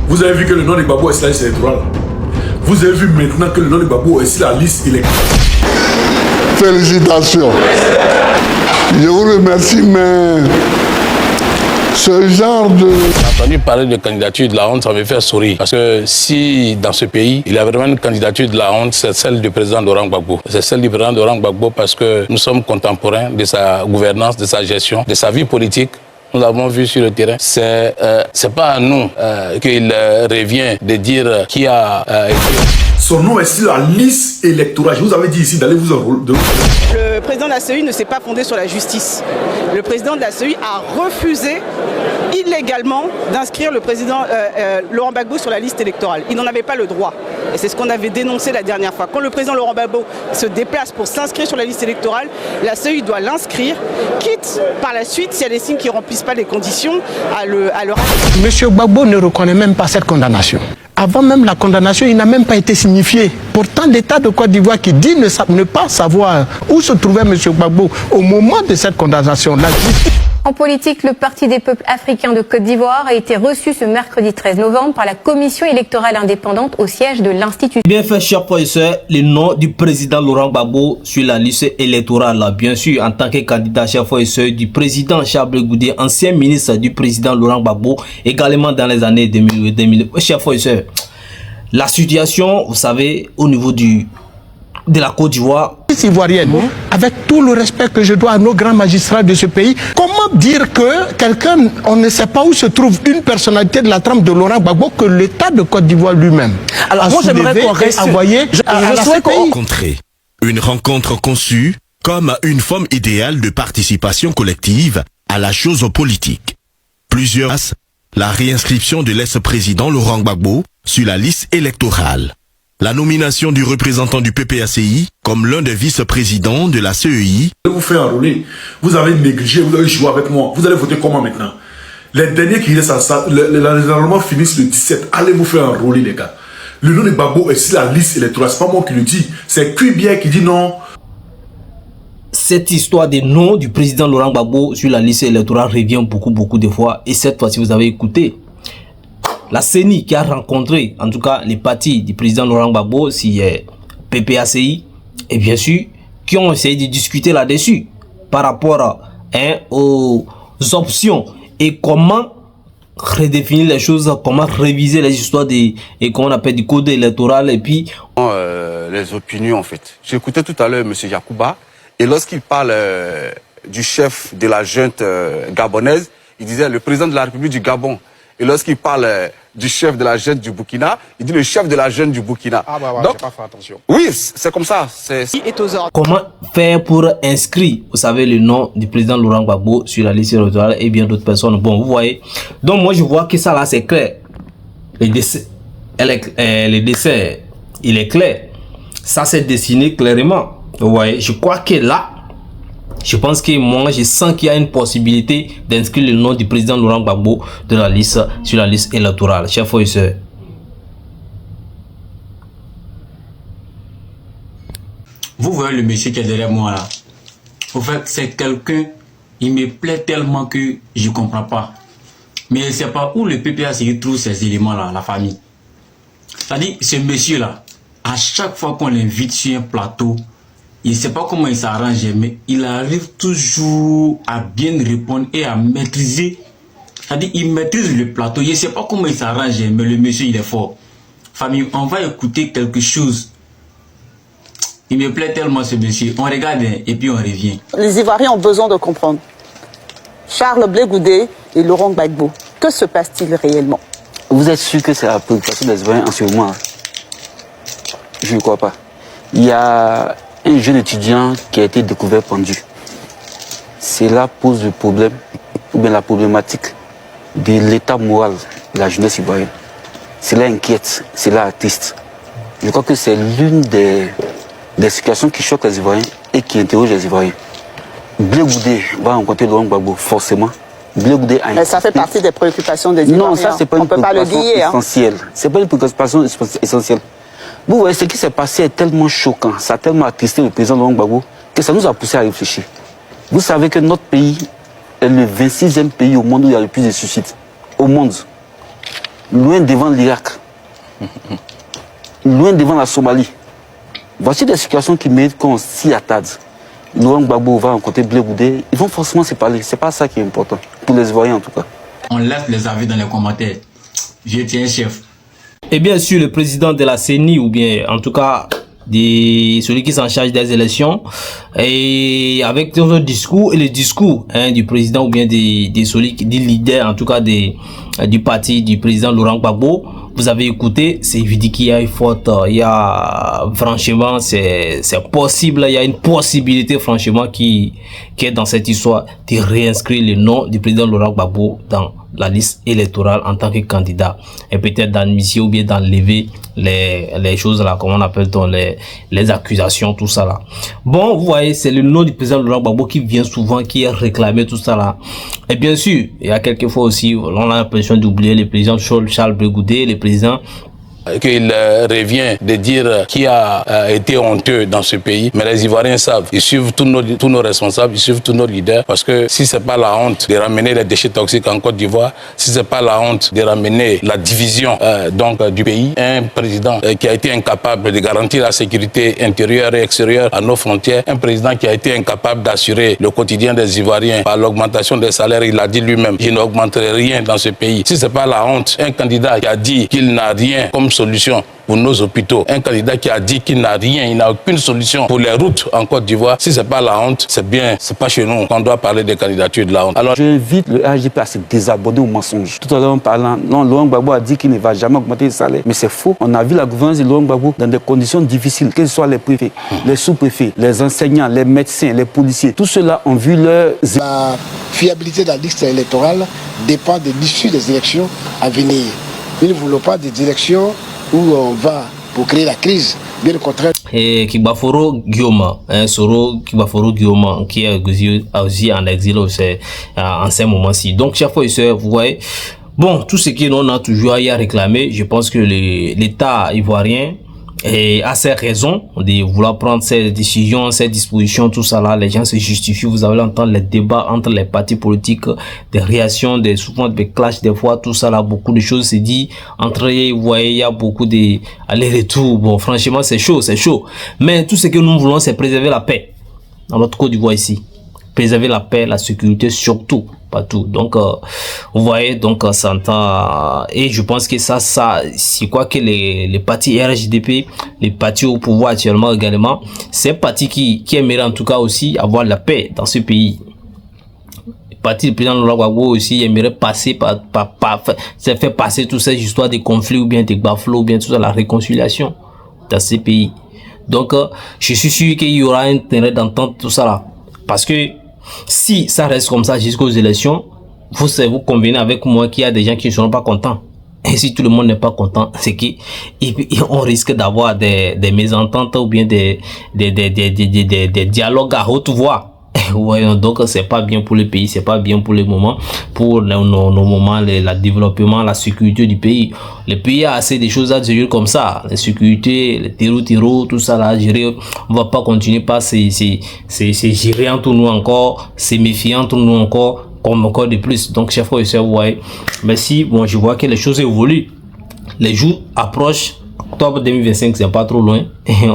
Vous avez vu que le nom de Gbagbo est sur la liste électorale. Vous avez vu maintenant que le nom de Gbagbo est sur la liste électorale. Félicitations. Je vous remercie, mais ce genre de... J'ai entendu parler de candidature de la honte, ça me fait sourire. Parce que si dans ce pays, il y a vraiment une candidature de la honte, c'est celle du président Laurent Gbagbo. C'est celle du président Laurent Gbagbo parce que nous sommes contemporains de sa gouvernance, de sa gestion, de sa vie politique. Nous l'avons vu sur le terrain. C'est pas à nous qu'il revient de dire qui a été... Son nom est sur la liste électorale. Je vous avais dit ici d'aller vous enrôler. Le président de la CEI ne s'est pas fondé sur la justice. Le président de la CEI a refusé illégalement d'inscrire le président Laurent Gbagbo sur la liste électorale. Il n'en avait pas le droit. Et c'est ce qu'on avait dénoncé la dernière fois. Quand le président Laurent Gbagbo se déplace pour s'inscrire sur la liste électorale, la CEI doit l'inscrire, quitte par la suite, s'il y a des signes qui ne remplissent pas les conditions, à le Monsieur Gbagbo ne reconnaît même pas cette condamnation. Avant même la condamnation, il n'a même pas été signifié. Pourtant, l'État de Côte d'Ivoire qui dit ne pas savoir où se trouvait M. Gbagbo au moment de cette condamnation. En politique, le Parti des peuples africains de Côte d'Ivoire a été reçu ce mercredi 13 novembre par la Commission électorale indépendante au siège de l'institution. Bien fait, chers professeurs, le nom du président Laurent Gbagbo sur la liste électorale. Bien sûr, en tant que candidat, chers professeurs, du président Charles Blé Goudé, ancien ministre du président Laurent Gbagbo, également dans les années 2000. Chers professeurs, la situation, vous savez, au niveau de la Côte d'Ivoire. Ivoirienne, avec tout le respect que je dois à nos grands magistrats de ce pays, comment dire que quelqu'un, on ne sait pas où se trouve une personnalité de la trempe de Laurent Gbagbo que l'État de Côte d'Ivoire lui-même a soulevé et envoyé à la CPI. Une rencontre conçue comme une forme idéale de participation collective à la chose politique. Plusieurs, la réinscription de l'ex-président Laurent Gbagbo sur la liste électorale. La nomination du représentant du PPACI comme l'un des vice-présidents de la CEI. Vous faites enrôler. Vous avez négligé, vous avez joué avec moi. Vous allez voter comment maintenant? Les derniers qui restent à ça, l'enrôlement finissent le 17. Allez vous faire enrôler, les gars. Le nom de Gbagbo est sur la liste électorale. C'est pas moi qui le dis. C'est Cubier qui dit non. Cette histoire des noms du président Laurent Gbagbo sur la liste électorale revient beaucoup de fois. Et cette fois-ci, vous avez écouté. La CENI qui a rencontré, en tout cas, les partis du président Laurent Gbagbo, si PPACI, et bien sûr, qui ont essayé de discuter là-dessus par rapport aux options et comment redéfinir les choses, comment réviser les histoires et qu'on appelle du code électoral et puis... les opinions en fait. J'écoutais tout à l'heure M. Yacouba et lorsqu'il parle du chef de la junte gabonaise, il disait le président de la République du Gabon. Et lorsqu'il parle du chef de la junte du Burkina, il dit le chef de la junte du Burkina. Ah bah ouais, donc, j'ai pas fait attention. Oui, c'est comme ça. est aux ordres. Comment faire pour inscrire, vous savez, le nom du président Laurent Gbagbo sur la liste électorale et bien d'autres personnes. Bon, vous voyez. Donc moi, je vois que ça là, c'est clair. Le décès, il est clair. Ça, c'est dessiné clairement. Vous voyez, je crois que là, je pense que moi, je sens qu'il y a une possibilité d'inscrire le nom du président Laurent Gbagbo de la liste, sur la liste électorale. Chers frères et sœurs. Vous voyez le monsieur qui est derrière moi là. Au fait, c'est quelqu'un, il me plaît tellement que je ne comprends pas. Mais je ne sais pas où le PPA trouve ces éléments là, la famille. C'est-à-dire, ce monsieur là, à chaque fois qu'on l'invite sur un plateau, il ne sait pas comment il s'arrange, mais il arrive toujours à bien répondre et à maîtriser. C'est-à-dire, il maîtrise le plateau. Je ne sais pas comment il s'arrange, mais le monsieur, il est fort. Famille, on va écouter quelque chose. Il me plaît tellement ce monsieur. On regarde et puis on revient. Les Ivoiriens ont besoin de comprendre. Charles Blé Goudé et Laurent Gbagbo, que se passe-t-il réellement? Vous êtes sûr que c'est la préoccupation des Ivoiriens en ce moment? Je ne crois pas. Il y a un jeune étudiant qui a été découvert pendu. Cela pose le problème, ou bien la problématique de l'état moral de la jeunesse ivoirienne. Cela inquiète, cela attriste. Je crois que c'est l'une des situations qui choquent les Ivoiriens et qui interrogent les Ivoiriens. Blé Goudé va rencontrer Laurent Gbagbo, forcément. Blé Goudé a... Mais ça fait partie des préoccupations des Ivoiriens. Non, ça c'est pas une préoccupation essentielle. C'est pas une préoccupation essentielle. Vous voyez, ce qui s'est passé est tellement choquant, ça a tellement attristé le président Laurent Gbagbo que ça nous a poussé à réfléchir. Vous savez que notre pays est le 26e pays au monde où il y a le plus de suicides. Au monde. loin devant l'Irak, loin devant la Somalie. Voici des situations qui méritent qu'on s'y attarde. Laurent Gbagbo va rencontrer Blé Goudé, ils vont forcément se parler. C'est pas ça qui est important, pour les Ivoiriens en tout cas. On laisse les avis dans les commentaires. Je tiens chef. Et bien sûr, le président de la CENI, ou bien en tout cas celui qui s'en charge des élections, et avec son discours et le discours du président ou bien des leaders, en tout cas du parti du président Laurent Gbagbo, vous avez écouté, c'est évident qu'il y a une faute, il y a franchement, c'est possible, il y a une possibilité franchement qui est dans cette histoire de réinscrire le nom du président Laurent Gbagbo dans la liste électorale en tant que candidat, et peut-être d'admission ou bien d'enlever les choses là, comment on appelle les accusations, tout ça là. Bon, vous voyez, c'est le nom du président Laurent Gbagbo qui vient souvent, qui est réclamé, tout ça là. Et bien sûr, il y a quelques fois aussi, on a l'impression d'oublier le président Charles Blé Goudé, le président qu'il revient de dire qui a été honteux dans ce pays. Mais les Ivoiriens savent, ils suivent tous nos responsables, ils suivent tous nos leaders, parce que si c'est pas la honte de ramener les déchets toxiques en Côte d'Ivoire, si c'est pas la honte de ramener la division du pays, un président qui a été incapable de garantir la sécurité intérieure et extérieure à nos frontières, un président qui a été incapable d'assurer le quotidien des Ivoiriens par l'augmentation des salaires, il a dit lui-même, je n'augmenterai rien dans ce pays. Si c'est pas la honte, un candidat qui a dit qu'il n'a rien comme solution pour nos hôpitaux, un candidat qui a dit qu'il n'a rien, il n'a aucune solution pour les routes en Côte d'Ivoire, si c'est pas la honte, c'est bien, c'est pas chez nous qu'on doit parler des candidatures de la honte. Alors j'invite le RGP à se désabonner aux mensonges. Tout à l'heure en parlant, non, Laurent Gbagbo a dit qu'il ne va jamais augmenter les salaires, mais c'est faux. On a vu la gouvernance de Laurent Gbagbo dans des conditions difficiles, que ce soit les préfets, les sous-préfets, les enseignants, les médecins, les policiers, tous ceux-là ont vu leur... La fiabilité de la liste électorale dépend de l'issue des élections à venir. Nous ne voulons pas des élections où on va pour créer la crise, bien au contraire. Et Kibaforo Guillaume, Soro Kibaforo Guillaume, qui est aussi en exil en ces moments-ci. Donc, chaque fois, vous voyez, bon, tout ce qu'on a toujours à y réclamer, je pense que l'État ivoirien a ses raisons de vouloir prendre ces décisions, ces dispositions, tout ça là, les gens se justifient. Vous allez entendre les débats entre les partis politiques, des réactions, souvent des clashs, des fois, tout ça là, beaucoup de choses se dit entre eux. Vous voyez, il y a beaucoup de allers-retours. Bon, franchement, c'est chaud, c'est chaud. Mais tout ce que nous voulons, c'est préserver la paix dans notre Côte d'Ivoire ici. Préserver la paix, la sécurité, surtout, pas tout. Donc, vous voyez, donc, ça entend, et je pense que ça, c'est quoi que les partis RHDP, les partis au pouvoir actuellement également, c'est un parti qui aimerait en tout cas aussi avoir la paix dans ce pays. Le parti du président Laurent Gbagbo aussi aimerait passer faire passer toutes ces histoires de conflits ou bien de baflots ou bien tout ça, la réconciliation dans ces pays. Donc, je suis sûr qu'il y aura un intérêt d'entendre tout ça là. Parce que, si ça reste comme ça jusqu'aux élections, vous convenez avec moi qu'il y a des gens qui ne seront pas contents. Et si tout le monde n'est pas content, c'est qu'on risque d'avoir des mésententes ou bien des dialogues à haute voix. Ouais, donc c'est pas bien pour le pays, c'est pas bien pour le moment, pour nos moments, le développement, la sécurité du pays. Le pays a assez de choses à gérer comme ça, la sécurité, le terreau, tout ça là, gérer. On va pas continuer par c'est gérer entre nous encore, c'est méfier entre nous encore, comme encore de plus. Donc chef professeur, ouais, merci. Bon, je vois que les choses évoluent, les jours approchent. Octobre 2025, c'est pas trop loin.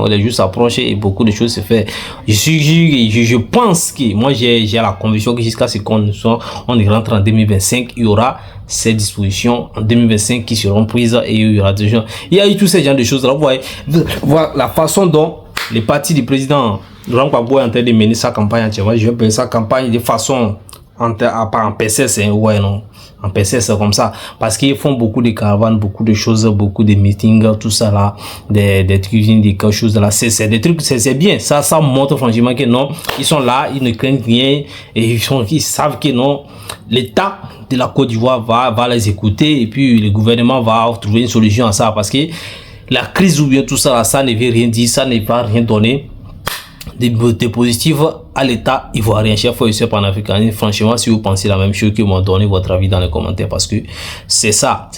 Les jours s'approchent et beaucoup de choses se font. Je pense que moi j'ai la conviction que jusqu'à ce qu'on rentre en 2025, il y aura ces dispositions en 2025 qui seront prises et il y aura des gens. Il y a eu tous ces genres de choses là. Vous voyez, voilà la façon dont les partis du président Laurent Gbagbo est en train de mener sa campagne entièrement. Je vais appeler sa campagne de façon en PCS, ouais, non. En PCS comme ça, parce qu'ils font beaucoup de caravanes, beaucoup de choses, beaucoup de meetings, tout ça là, des cuisines, des choses là, c'est des trucs, c'est bien, ça montre franchement que non, ils sont là, ils ne craignent rien, et ils savent que non, l'État de la Côte d'Ivoire va les écouter, et puis le gouvernement va trouver une solution à ça, parce que la crise ou bien tout ça là, ça ne veut rien dire, ça ne va rien donner des positifs à l'État ivoirien. Chef professeur panafricaniste, franchement, si vous pensez la même chose que moi, donnez votre avis dans les commentaires, parce que c'est ça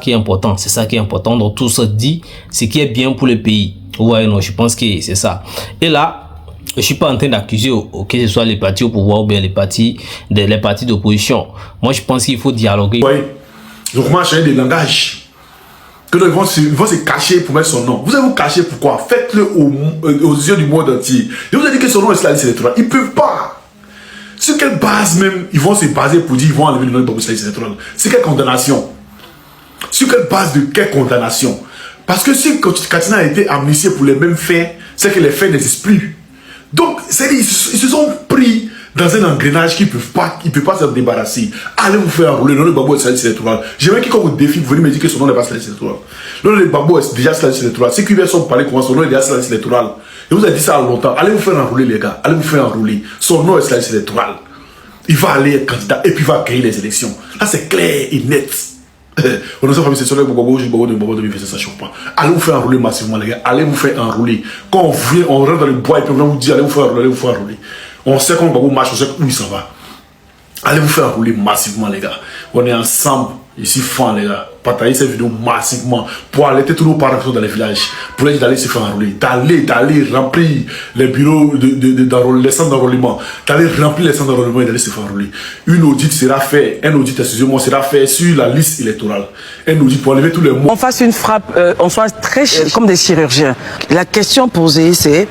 qui est important, c'est ça qui est important. Donc tout ça dit, ce qui est bien pour le pays. Ouais, non, je pense que c'est ça. Et là, je suis pas en train d'accuser que ce soit les partis au pouvoir ou bien les partis d'opposition. Moi, je pense qu'il faut dialoguer. Oui, Ils ont commencé à changer de langage. Que ils vont se cacher pour mettre son nom. Vous allez vous cacher pourquoi? Faites-le aux yeux du monde entier. Je vous ai dit que son nom est sur la liste électorale. Ils ne peuvent pas. Sur quelle base même ils vont se baser pour dire qu'ils vont enlever le nom de Gbagbo sur la liste électorale? C'est quelle condamnation? Sur quelle base de quelle condamnation? Parce que si Katina a été amnistié pour les mêmes faits, c'est que les faits n'existent plus. Donc, ils se sont pris dans un engrenage qu'ils ne peuvent pas se débarrasser. Allez vous faire enrouler. Le nom de Gbagbo est sur la liste électorale. J'aimerais quiconque vous défie, vous venez me dire que son nom n'est pas sur la liste électorale. Le nom de Gbagbo est déjà sur la liste électorale. Ceux qui viennent sont parler comment son nom est déjà sur la liste électorale. Je vous ai dit ça longtemps. Allez vous faire enrouler, les gars. Allez vous faire enrouler. Son nom est sur la liste électorale. Il va aller être candidat et puis il va créer les élections. Là, c'est clair et net. On a fait c'est sur le Gbagbo, ça chauffe pas. Allez vous faire enrouler massivement, les gars. Allez vous faire enrouler. Quand on vient, on rentre dans le bois et puis on vous dit allez vous faire enrouler, allez vous faire enrouler. On sait quand Gbagbo marche, on sait où il s'en va. Allez vous faire enrouler massivement, les gars. On est ensemble, ici, fans, les gars. Partagez cette vidéo massivement pour alerter tous nos parents dans les villages. Pour les d'aller se faire enrouler. D'aller remplir les bureaux, les centres d'enrôlement. D'aller remplir les centres d'enrôlement et d'aller se faire enrouler. Une audit sera fait, un audit, excusez-moi, sera fait sur la liste électorale. Un audit pour enlever tous les mots. On fasse une frappe, on soit très comme des chirurgiens. La question posée, c'est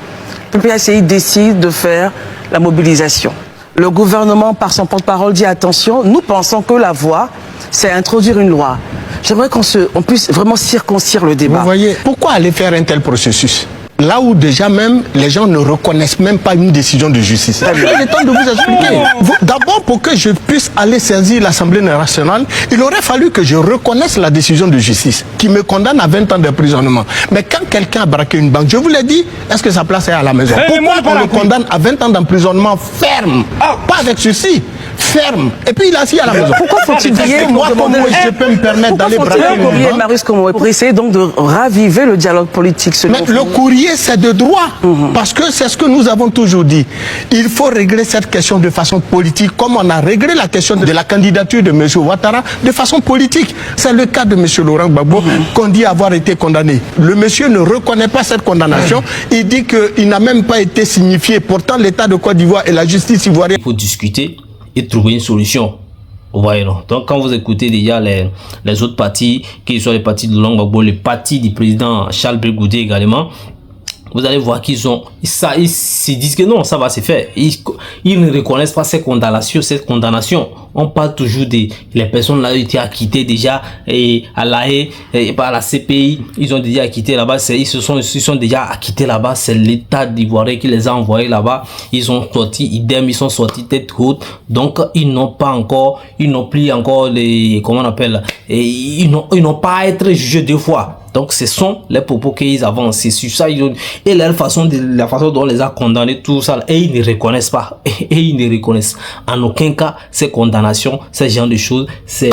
PPACI décide de faire la mobilisation. Le gouvernement, par son porte-parole, dit attention, nous pensons que la voie, c'est introduire une loi. J'aimerais qu'on puisse vraiment circoncire le débat. Vous voyez, pourquoi aller faire un tel processus? Là où déjà même, les gens ne reconnaissent même pas une décision de justice. Il est temps de vous expliquer. D'abord, pour que je puisse aller saisir l'Assemblée nationale, il aurait fallu que je reconnaisse la décision de justice qui me condamne à 20 ans d'emprisonnement. Mais quand quelqu'un a braqué une banque, je vous l'ai dit, est-ce que sa place est à la maison? Pourquoi on le condamne à 20 ans d'emprisonnement ferme? Pas avec ceci, ferme. Et puis il est assis à la maison. Pourquoi faut-il dire, moi, comment je peux me permettre d'aller braquer une banque? Marius Komoué, pour essayer donc de raviver le dialogue politique. Mais le courrier, c'est de droit, parce que c'est ce que nous avons toujours dit. Il faut régler cette question de façon politique, comme on a réglé la question de la candidature de M. Ouattara de façon politique. C'est le cas de M. Laurent Gbagbo qu'on dit avoir été condamné. Le monsieur ne reconnaît pas cette condamnation. Il dit qu'il n'a même pas été signifié. Pourtant, l'État de Côte d'Ivoire et la justice ivoirienne... Il faut discuter et trouver une solution. Vous voyez, non? Donc, quand vous écoutez déjà les autres partis, qu'ils soient les partis de Laurent Gbagbo, les partis du président Charles Blé Goudé également, vous allez voir qu'ils ont ça, ils se disent que non, ça va se faire. Ils ne reconnaissent pas cette condamnation. On parle toujours des les personnes là ont été acquittées déjà et à la haie et par la CPI, ils ont déjà acquitté là-bas. Ils sont déjà acquittés là-bas. C'est l'État d'Ivoire qui les a envoyés là-bas. Ils sont sortis idem, ils sont sortis tête haute. Donc ils n'ont plus encore les comment on appelle et ils n'ont pas à être jugés deux fois. Donc ce sont les propos qu'ils avancent, c'est sur ça et la façon dont on les a condamnés, tout ça, et ils ne reconnaissent pas, et ils ne reconnaissent en aucun cas ces condamnations, ces genre de choses, ces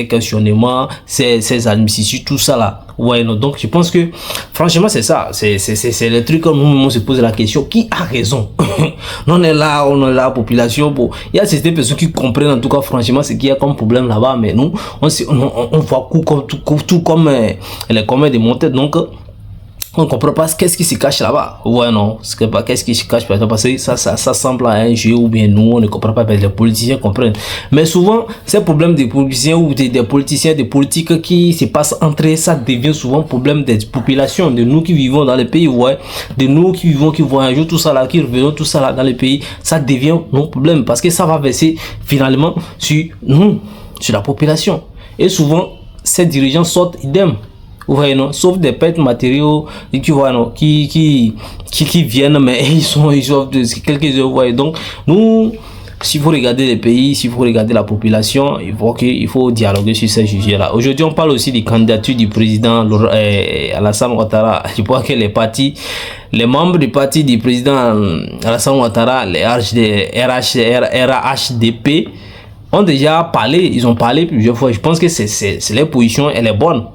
questionnements, ces admissions, tout ça là. Ouais, non, donc je pense que franchement c'est ça, c'est le truc comme nous on se pose la question, qui a raison? On est là, population, il y a certaines personnes qui comprennent en tout cas franchement ce qu'il y a comme problème là-bas, mais nous on voit tout comme les communs des montées, donc on ne comprend pas qu'est-ce qui se cache là-bas. Ouais, non, qu'est-ce qui se cache parce que ça semble à un jeu ou bien nous on ne comprend pas, les politiciens comprennent. Mais souvent, ces problèmes des politiciens ou des politiciens, des politiques qui se passent entre eux, ça devient souvent problème des populations, de nous qui vivons dans les pays, ouais, de nous qui vivons, qui voyageons, tout ça là, qui revenons, tout ça là dans les pays, ça devient nos problèmes parce que ça va verser finalement sur nous, sur la population. Et souvent, ces dirigeants sortent idem. Vous voyez, non, sauf des pertes matériaux qui viennent, mais ils sont quelques-uns. Vous voyez, donc nous, si vous regardez les pays, si vous regardez la population, il faut dialoguer sur ces sujets-là. Aujourd'hui, on parle aussi des candidatures du président Alassane Ouattara. Je crois que les membres du parti du président Alassane Ouattara, les RHDP, ont déjà parlé. Ils ont parlé plusieurs fois. Je pense que leur position, elle est bonne.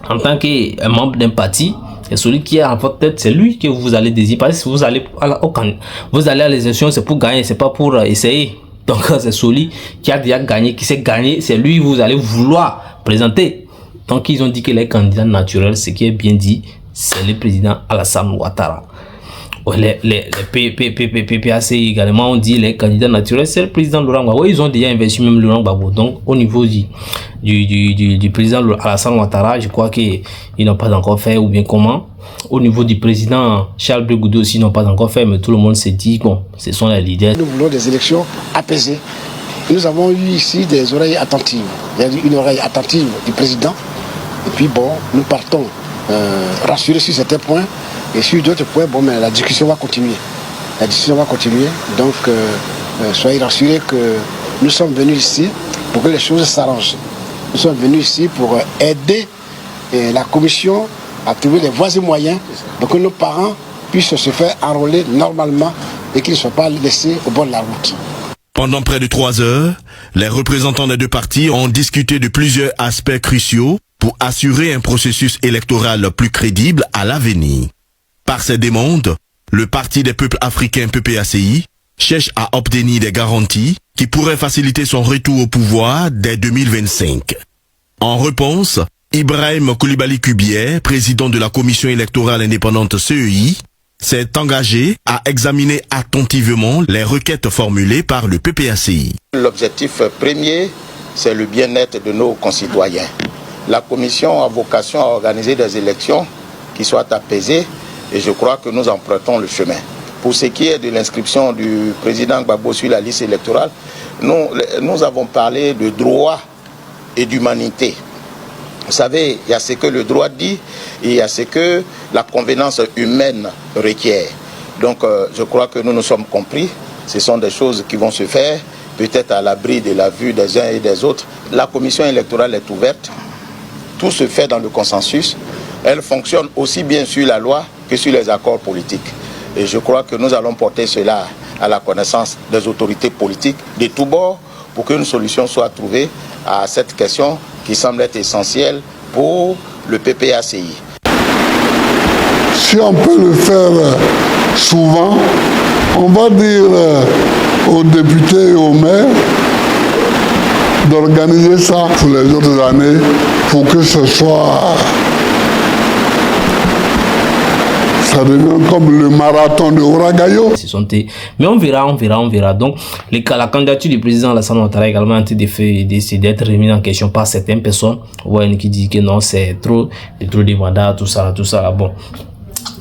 En tant que membre d'un parti, c'est celui qui est en votre tête, c'est lui que vous allez désigner. Parce que vous allez à l'élection, c'est pour gagner, c'est pas pour essayer. Donc c'est celui qui a déjà gagné, qui sait gagner, c'est lui que vous allez vouloir présenter. Donc ils ont dit que les candidats naturels, ce qui est bien dit, c'est le président Alassane Ouattara. Ouais, les PPAC également, on dit les candidats naturels, c'est le président Laurent Gbagbo. Ils ont déjà investi même Laurent Gbagbo. Donc, au niveau du président Alassane Ouattara, je crois qu'ils n'ont pas encore fait, ou bien comment. Au niveau du président Charles Blé Goudé aussi, ils n'ont pas encore fait, mais tout le monde s'est dit, bon, ce sont les leaders. Nous voulons des élections apaisées. Nous avons eu ici des oreilles attentives. Il y a une oreille attentive du président. Et puis, bon, nous partons rassurés sur certains points. Et sur d'autres points, bon, mais la discussion va continuer. La discussion va continuer. Donc, soyez rassurés que nous sommes venus ici pour que les choses s'arrangent. Nous sommes venus ici pour aider la commission à trouver les voies et moyens pour que nos parents puissent se faire enrôler normalement et qu'ils ne soient pas laissés au bord de la route. Pendant près de 3 heures, les représentants des deux partis ont discuté de plusieurs aspects cruciaux pour assurer un processus électoral plus crédible à l'avenir. Par ces demandes, le Parti des peuples africains PPACI cherche à obtenir des garanties qui pourraient faciliter son retour au pouvoir dès 2025. En réponse, Ibrahim Koulibaly Kubier, président de la Commission électorale indépendante CEI, s'est engagé à examiner attentivement les requêtes formulées par le PPACI. L'objectif premier, c'est le bien-être de nos concitoyens. La Commission a vocation à organiser des élections qui soient apaisées et je crois que nous empruntons le chemin. Pour ce qui est de l'inscription du président Gbagbo sur la liste électorale, nous avons parlé de droit et d'humanité. Vous savez, il y a ce que le droit dit et il y a ce que la convenance humaine requiert. Donc je crois que nous nous sommes compris. Ce sont des choses qui vont se faire, peut-être à l'abri de la vue des uns et des autres. La commission électorale est ouverte. Tout se fait dans le consensus. Elle fonctionne aussi bien sur la loi que sur les accords politiques. Et je crois que nous allons porter cela à la connaissance des autorités politiques de tous bords pour qu'une solution soit trouvée à cette question qui semble être essentielle pour le PPACI. Si on peut le faire souvent, on va dire aux députés et aux maires d'organiser ça pour les autres années pour que ce soit... Ça devient comme le marathon de Ouagadougou. Mais on verra. Donc, la candidature du président Alassane Ouattara également a été d'être remise en question par certaines personnes. Ouais, qui disent que non, c'est trop de mandats, tout ça. Bon.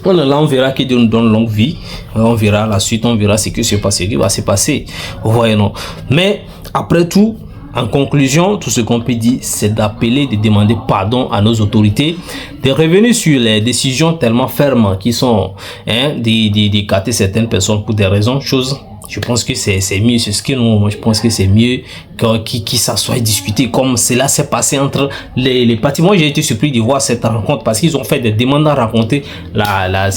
Là, on verra qui nous donne longue vie. On verra la suite, on verra ce qui va se passer. Ouais, non. Mais, après tout, en conclusion, tout ce qu'on peut dire, c'est d'appeler, de demander pardon à nos autorités, de revenir sur les décisions tellement fermes qui sont d'écarter certaines personnes pour des raisons, je pense que c'est mieux, c'est ce que je pense que c'est mieux qui s'assoient et discuter comme cela s'est passé entre les partis. Moi, j'ai été surpris de voir cette rencontre parce qu'ils ont fait des demandes à rencontrer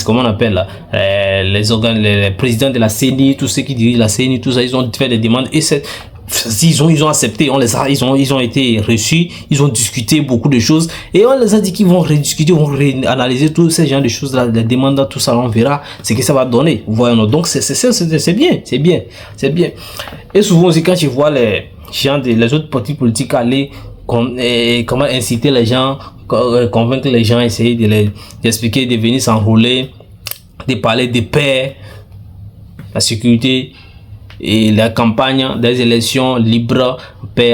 comment on appelle les présidents de la CENI, tous ceux qui dirigent la CENI, tout ça, ils ont fait des demandes et ils ont accepté, ils ont été reçus, ils ont discuté beaucoup de choses et on les a dit qu'ils vont rediscuter, vont réanalyser tous ces genres de choses là, les demandes, tout ça, on verra ce que ça va donner. Voyons, donc c'est bien. Et souvent aussi quand tu vois les gens les autres partis politiques aller comment inciter les gens, convaincre les gens, essayer d'expliquer, de venir s'enrôler, de parler de paix, la sécurité et la campagne des élections libres,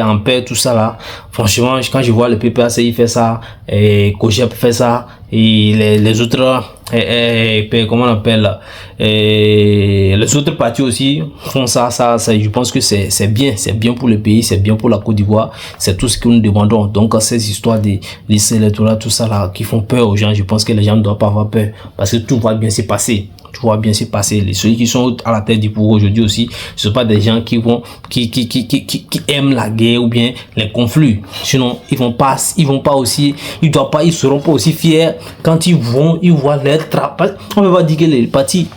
en paix, tout ça là. Franchement, quand je vois le PPACI fait ça, et COGEP fait ça, et les autres, comment on appelle, les autres partis aussi font ça, je pense que c'est bien pour le pays, c'est bien pour la Côte d'Ivoire, c'est tout ce que nous demandons. Donc, ces histoires des listes électorales, tout ça là, qui font peur aux gens, je pense que les gens ne doivent pas avoir peur, parce que tout va bien se passer. Ceux qui sont à la tête du pouvoir aujourd'hui aussi, ce sont pas des gens qui aiment la guerre ou bien les conflits. Sinon, ils seront pas aussi fiers quand ils voient leur travail. On ne peut pas dire que les partis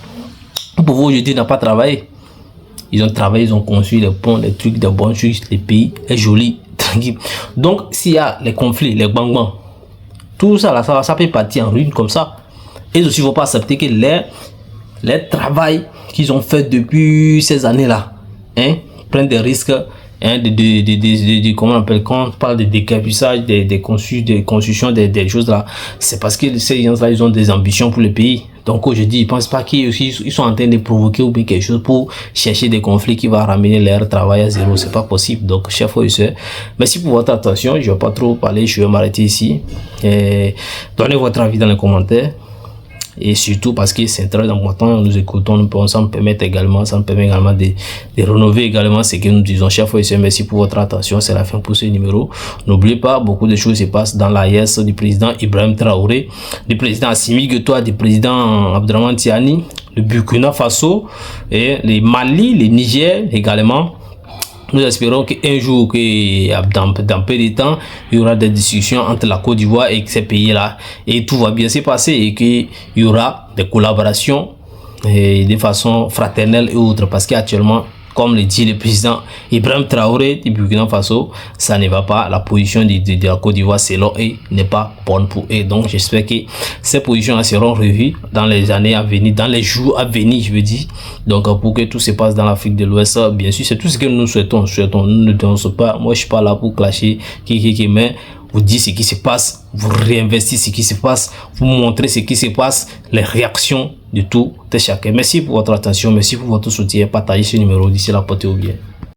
au pouvoir aujourd'hui n'ont pas travaillé. Ils ont travaillé, ils ont construit les ponts, les trucs, des bonnes choses, le pays est joli, tranquille. Donc, s'il y a les conflits, les bang-bang, tout ça là, ça peut partir en ruine comme ça. Et aussi, il ne faut pas accepter que les travail qu'ils ont fait depuis ces années-là, prennent des risques, comment on appelle, quand on parle de décapissage, des constructions, des choses là, c'est parce que ces gens-là, ils ont des ambitions pour le pays. Donc aujourd'hui, ils ne pensent pas qu'ils sont en train de provoquer ou bien quelque chose pour chercher des conflits qui vont ramener leur travail à zéro. C'est pas possible. Donc, chers frères et sœurs, merci pour votre attention. Je ne vais pas trop parler, je vais m'arrêter ici. Et donnez votre avis dans les commentaires. Et surtout parce que c'est très important, nous écoutons, ça me permet également de rénover également ce que nous disons. Chers frères et sœurs, merci pour votre attention. C'est la fin pour ce numéro. N'oubliez pas, beaucoup de choses se passent dans l'AES du président Ibrahim Traoré, du président Assimi Goïta, du président Abdraman Tiani, le Burkina Faso, et les Mali, les Niger également. Nous espérons qu'un jour, dans peu de temps, il y aura des discussions entre la Côte d'Ivoire et ces pays-là. Et tout va bien se passer et qu'il y aura des collaborations de façon fraternelle et autres. Parce qu'actuellement, comme le dit le président Ibrahim Traoré du Burkina Faso, ça ne va pas. La position de la Côte d'Ivoire, selon eux, n'est pas bonne pour eux. Donc, j'espère que ces positions seront revues dans les années à venir, dans les jours à venir, je veux dire. Donc, pour que tout se passe dans l'Afrique de l'Ouest, bien sûr, c'est tout ce que nous souhaitons. Nous ne dansons pas. Moi, je suis pas là pour clasher mais vous dites ce qui se passe, vous réinvestissez ce qui se passe, vous montrez ce qui se passe, les réactions de tout de chacun. Merci pour votre attention, merci pour votre soutien. Partagez ce numéro. D'ici là, portez-vous bien.